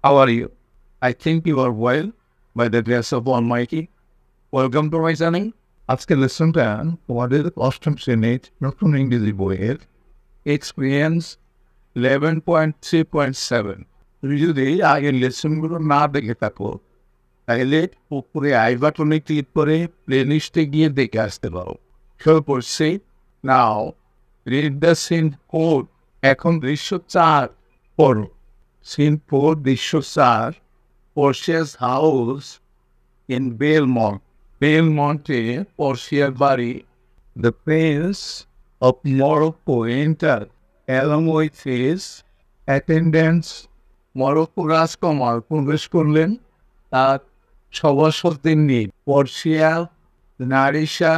How are you? I think you are well by the grace of Almighty. Welcome to my channel. আজকে লেসনটা তোমাদের অষ্টম শ্রেণীর নতুন ইংরেজি বইয়ের এক্সপিরিয়েন্স 11.3.7 তুমি যদি আগের লেসনগুলো না দেখে থাকো তাহলে উপরে আই বাটনে ক্লিক করে প্লেলিস্টে গিয়ে দেখে আসতে পারো। শুরু করছি। Now read the scene 4। এখন দৃশ্য 4 পড়ো। Scene 4, দৃশ্য 4, Portia's house in Belmont. Belmonte, Portia's বাড়ি। The prince of Morocco entered along with his attendants. Morocco রাজকুমার প্রবেশ করলেন তার সভাসদদের নিয়ে। Portia, Narisha,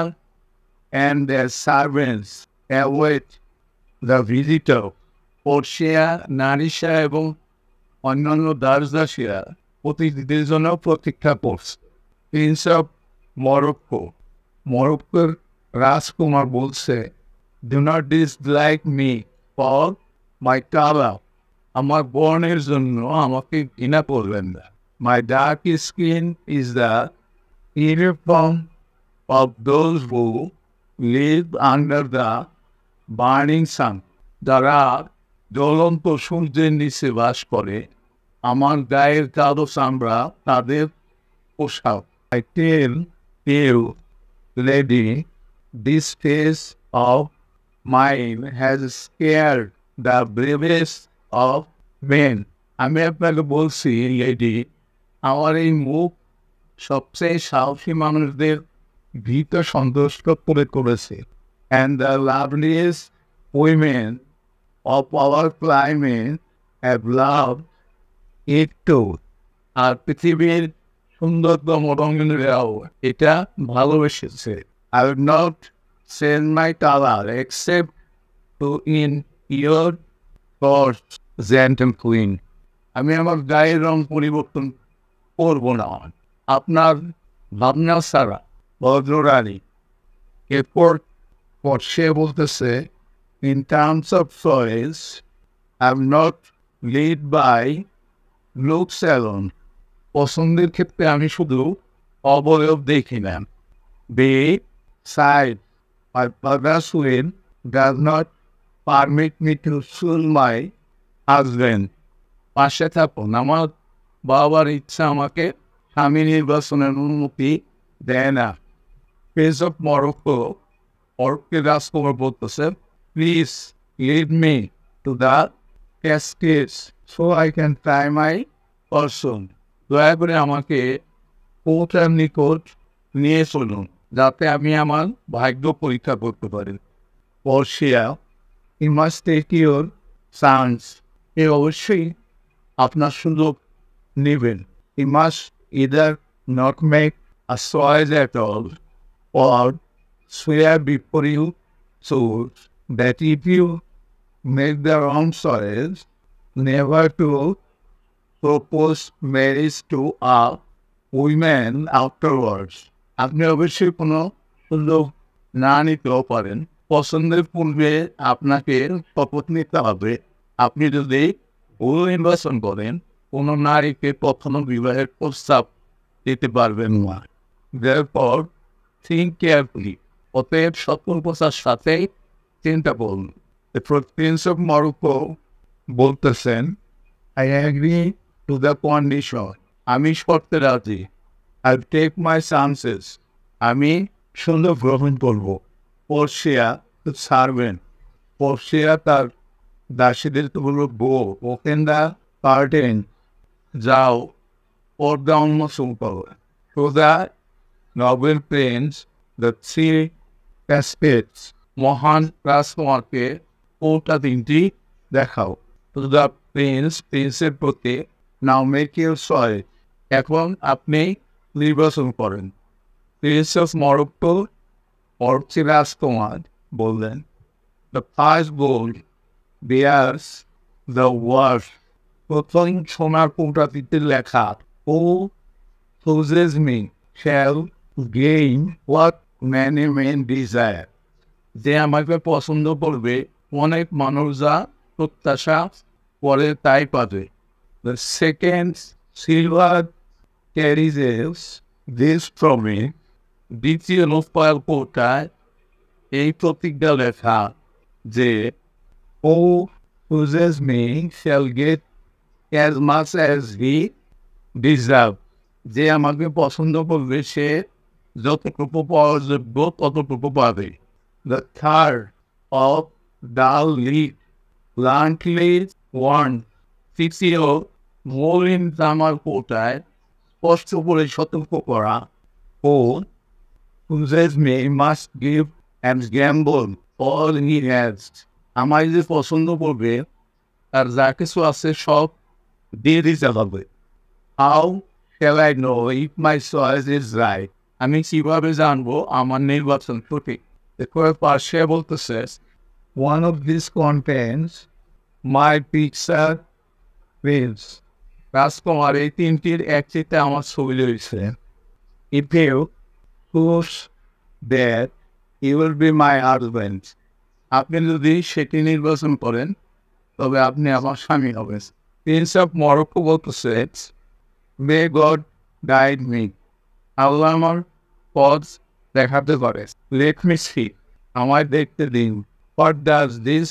and their servants await the visitor. Portia, Narisha এবং অন্যান্য দাসদাসীরা অতিথিদের জন্য প্রতীক্ষা করছে। প্রিন্স অফ মরক্কো, মরক্কোর রাজকুমার বলছে, do not dislike me for my colour, আমার বর্ণের জন্য আমাকে ঘৃণা করবেন না। My dark skin is the uniform of those who live under the burning sun, যারা জ্বলন্ত সূর্যের নিচে বাস করে, আমার গায়ের কালো চামড়া তাদের পোশাক। I tell you, lady, this face of mine has scared the bravest of men. আমি আপনাকে বলছি, লেডি, আমার এই মুখ সবচেয়ে সাহসী মানুষদের ভীত সন্তুষ্ট করেছে। And the loveliest women of our climate have loved it too. আর পৃথিবীর সুন্দরতম রঙিনরাও এটা ভালোবেসেছে। I will not send my color except to in your court, gentle queen. আমি আমার গায়ের রং পরিবর্তন করব না আপনার ভাবনা ছাড়া, ভদ্ররানী। এরপর সে বলতেছে, in terms of choice, I'm not led by looks alone. পছন্দের ক্ষেত্রে আমি শুধু অবয়ব দেখি না। Besides, my father's will does not permit me to choose my husband. পাশে থাকুন, আমার বাবার ইচ্ছা আমাকে স্বামী নির্বাচনের অনুমতি দেয় না। প্রিন্স অফ মরক্কো, মরক্কোর রাজকুমার বলতেছে, please lead me to the caskets so I can try my person. দয়া করে আমাকে পৌঁছার নিকট নিয়ে চলুন যাতে আমি আমার ভাগ্য পরীক্ষা করতে পারি। Portia, you must take your chance. এ অবশ্যই আপনার সুযোগ নেবেন। You must either not make a choice at all or swear before you choose that if you make the wrong choice, never to propose marriage to a woman afterwards. আপনি অবশ্যই কোনো সুযোগ না নিতেও পারেন। পছন্দের পূর্বে আপনাকে শপথ নিতে হবে। আপনি যদি ভুল নির্বাচন করেন, কোনো নারীকে কখনো বিবাহের প্রস্তাব দিতে পারবেন না। Therefore, think carefully. অতএব সতর্কতার সাথে চিন্তা করুন। The Prince of Morocco বলতেছেন, I agree to the condition. আমি শর্তে রাজি। I'll take my chances. আমি সুন্দর গ্রহণ করব। Portia, the servant. Portia তার দাসীদের তো বলল, go, open the curtain. যাও, পর্দা উন্মোচন করো। So that noble prince, the three cascades, মহান রাজকুমারকে ওটা তিনটি দেখাও। তো দ্য প্রিন্সের প্রতি, নাও মেক ইউর চয়েস, এখন আপনি নির্বাচন করেন। প্রিন্স অফ মরক্কো, মরক্কো রাজকুমার বললেন, the first gold bears the word, প্রথম সোনার কৌটাটিতে লেখা, ও chooses me shall gain what many men desire. যে আমাকে পছন্দ করবে অনেক মানুষ যা প্রত্যাশা করে তাই পাবে। The second silver carries this from me. দ্বিতীয় লোপার কোটায় এই প্রতিজ্ঞা লেখা যে ও chooses me shall get as much as he deserve. যে আমাকে পছন্দ করবে সে যতটুকু পাওয়ার যোগ্য ততটুকু পাবে। The third of thou lead bluntly warned. তৃতীয় মলিন জামার কোটায় স্পষ্ট করে সতর্ক করা ও chooses me must give and gamble all he has. আমায় যে পছন্দ করবে আর যা কিছু আছে সব দিয়ে দিতে হবে। How shall I know if my choice is right? আমি কিভাবে জানবো আমার নির্বাচন সঠিক? দেখো পাশে বলতেছে one of these contains my picture wins. রাজকুমার এই তিনটির একটিতে আমার ছবি রয়েছে। If you choose that he will be my husband. আপনি যদি সেটি নির্বাচন করেন তবে আপনি আমার স্বামী হবেন। Prince of Morocco বলতেছে May God guide me. আল্লাহ আমার পথ দেখাতে পারে। Let me see. আমায় দেখতে দিন। What does this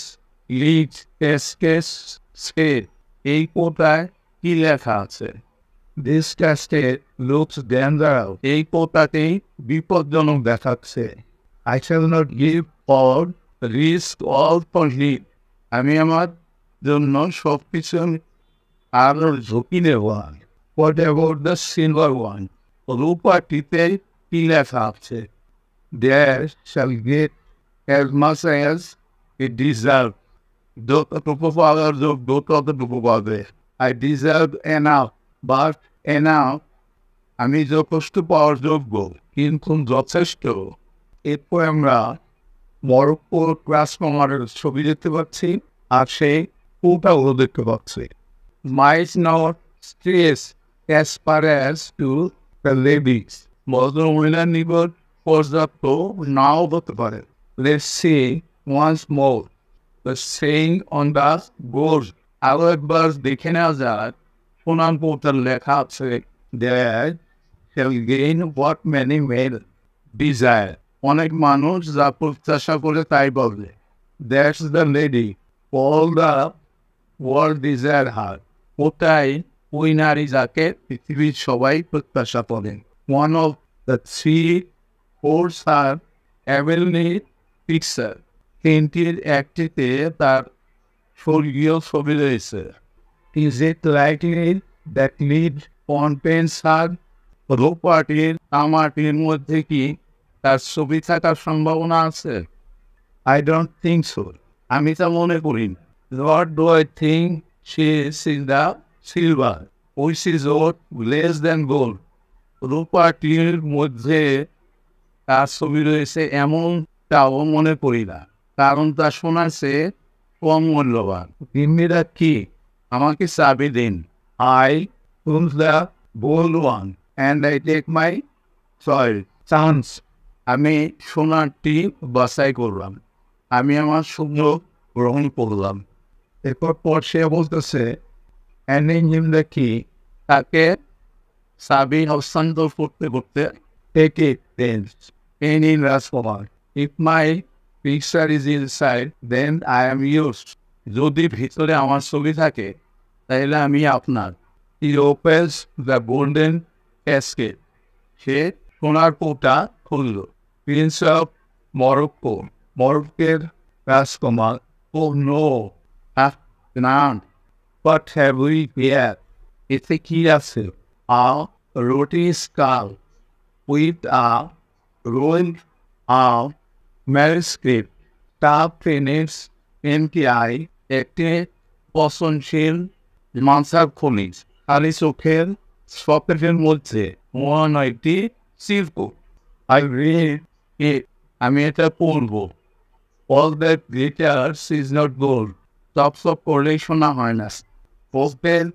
lead case say? এই কোটায় কি লেখা আছে? This casket looks dangerous. এই কোটাতেই বিপজ্জনক দেখাচ্ছে। I shall not give or risk all for him. আমি আমার জন্য সব কিছু আরো ঝুঁকি নেব। What about the silver one? রূপাটিতে কি লেখা আছে? There shall get as much as it deserves. যতটুকু পাওয়ার যোগ্য ততটুকু পাবে। I deserve enough, but enough আমি যথেষ্ট পাওয়ার যোগ্য কিন্তু যথেষ্ট। এরপর আমরা মরক্কোর রাজকুমারের ছবি দেখতে পাচ্ছি আর সেই কোটাও দেখতে পাচ্ছি। Might not stress as far as to the ladies. ভদ্রমহিলার নিকট পর্যাপ্ত নাও হতে পারে। Let's see once more the saying on the board. আরো একবার দেখে নেওয়া যাক সোনার কোটার লেখা আছে There shall gain what many men desire. অনেক মানুষ যা প্রত্যাশা করে তাই বলবে। That's the lady. All the world desire her. ওটাই ওই নারী যাকে পৃথিবীর সবাই প্রত্যাশা করেন। One of the three forts are heavenly picture. তিনটির একটিতে তার স্বর্গীয় ছবি রয়েছে। Is it likely that lead contains her? রূপাটির তামাটির মধ্যে কি তার ছবি থাকার সম্ভাবনা আছে? I don't think so. আমি তা মনে করি না। What do I think she is in the silver, which is worth less than gold? রূপাটির মধ্যে তার ছবি রয়েছে এমনটাও মনে করি না, কারণ তা সোনার চেয়ে কম মূল্যবান। তিন্নিরা কি আমাকে চাবি দিন। I choose the gold one and I take my chance. আমি সোনারটি বাছাই করলাম। আমি আমার সুযোগ গ্রহণ করলাম। এরপর সে বলতেছে কি তাকে চাবি হস্তান্তর করতে করতে take it then. Any Rajkumar if my picture is inside then I am yours. যদি ভিতরে আমার ছবি থাকে তাহলে আমি আপনার। He opens the golden casket. সে সোনার কোটা খুলল। Prince of Morocco, মরক্কোর রাজকুমার Oh no, none. What have we here? এতে কি আছে? A roti skull with a ruined manuscript. Stuffed in its empty eye, একটি পচনশীল মাংসার খনিজ। খালি চোখের সকেটের মধ্যে একটি শিল্প। I read it. আমি এটা পড়বো। All that glitters is not gold. সব পড়লেই শোনা হয় না। Open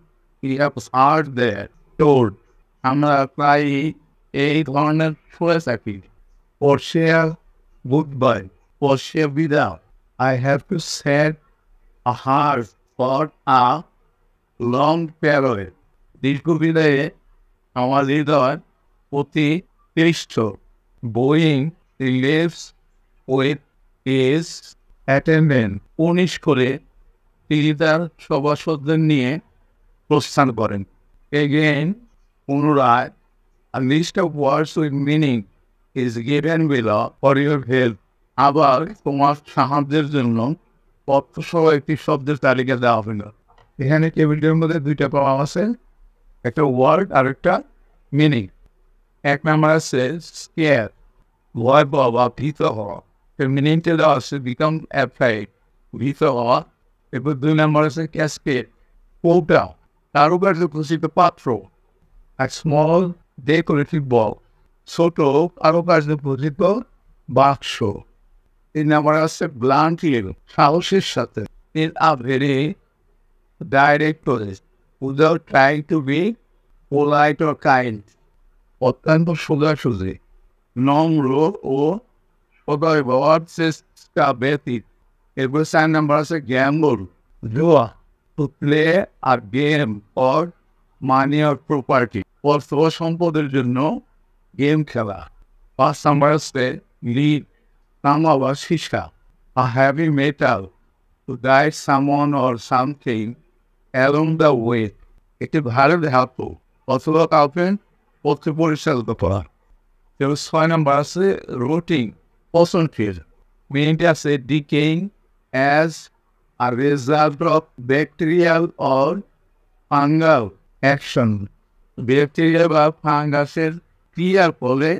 perhaps are there told. আমরা প্রায় এই ধরনের শুনে থাকি। Portia goodbye. Portia without. I have to set a heart for a long প্যারোয় দীর্ঘবিদায়ে আমার হৃদয় অতি ক্লিষ্ট। Bowing leaves with his attendant. 19 করে তিনি তার সভাসদদের নিয়ে প্রস্থান করেন। এগেইন পুনরায় a list of words with meaning is given below for your help. আবার তোমার সাহায্যের জন্য তথ্যসহ একটি শব্দের তালিকা দেওয়া হলো। এখানে টেবিলটার মধ্যে দুইটা পাওয়া আছে, একটা ওয়ার্ড আর একটা মিনিং। এক নাম্বার আছে স্কেয়ার, ভয় পাওয়া বা ভীত হওয়া। মিনিংটা দেওয়া আছে বিকাম অ্যাফ্রাইড, ভীত হওয়া। এরপর 2 নাম্বার আছে ক্যাসকেড, কৌটা, কারুকার্য প্রসিদ্ধ পাত্র। এক স্মল ডেকোরেটিভ বল, ছোট কারুকার্য প্রসিদ্ধ বাক্স। 3 নাম্বার আছে ব্লান্ট হিল, সাহসের সাথে। In a very direct way without trying to B polite or kind, অত্যন্ত সোজাসুজি, নম্র ও সদয় হওয়ার চেষ্টা ব্যতীত। এরপর 4 নাম্বার আছে গ্যাম্বল, জুয়া, to play a game or money or property, অর্থ ও সম্পদের জন্য গেম খেলা। 5 নাম্বার আছে লিড, তামা বা সীসা, a heavy metal, to guide someone or something along the way, একটি ভালো ধাতু অথবা কাউকে পথে পরিচালিত করা। এবার 6 নাম্বার আছে রোটিং, পচনশীল, মিনিংটা আছে decaying as a result of bacterial or fungal action, bacteria বা ফাঙ্গাসের ক্রিয়ার ফলে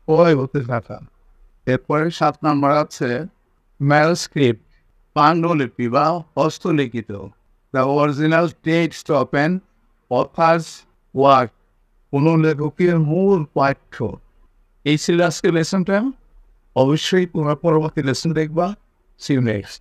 ক্ষয় হতে থাকা। এরপরে 7 নাম্বার আছে ম্যানুস্ক্রিপ্ট, পাণ্ডুলিপি বা হস্তলিখিত, the original text of an author's work, কোনো লেখকের মূল পাঠ্য। এই ছিল আজকের লেসনটা। অবশ্যই তোমরা পরবর্তী লেসন দেখবা। See you next.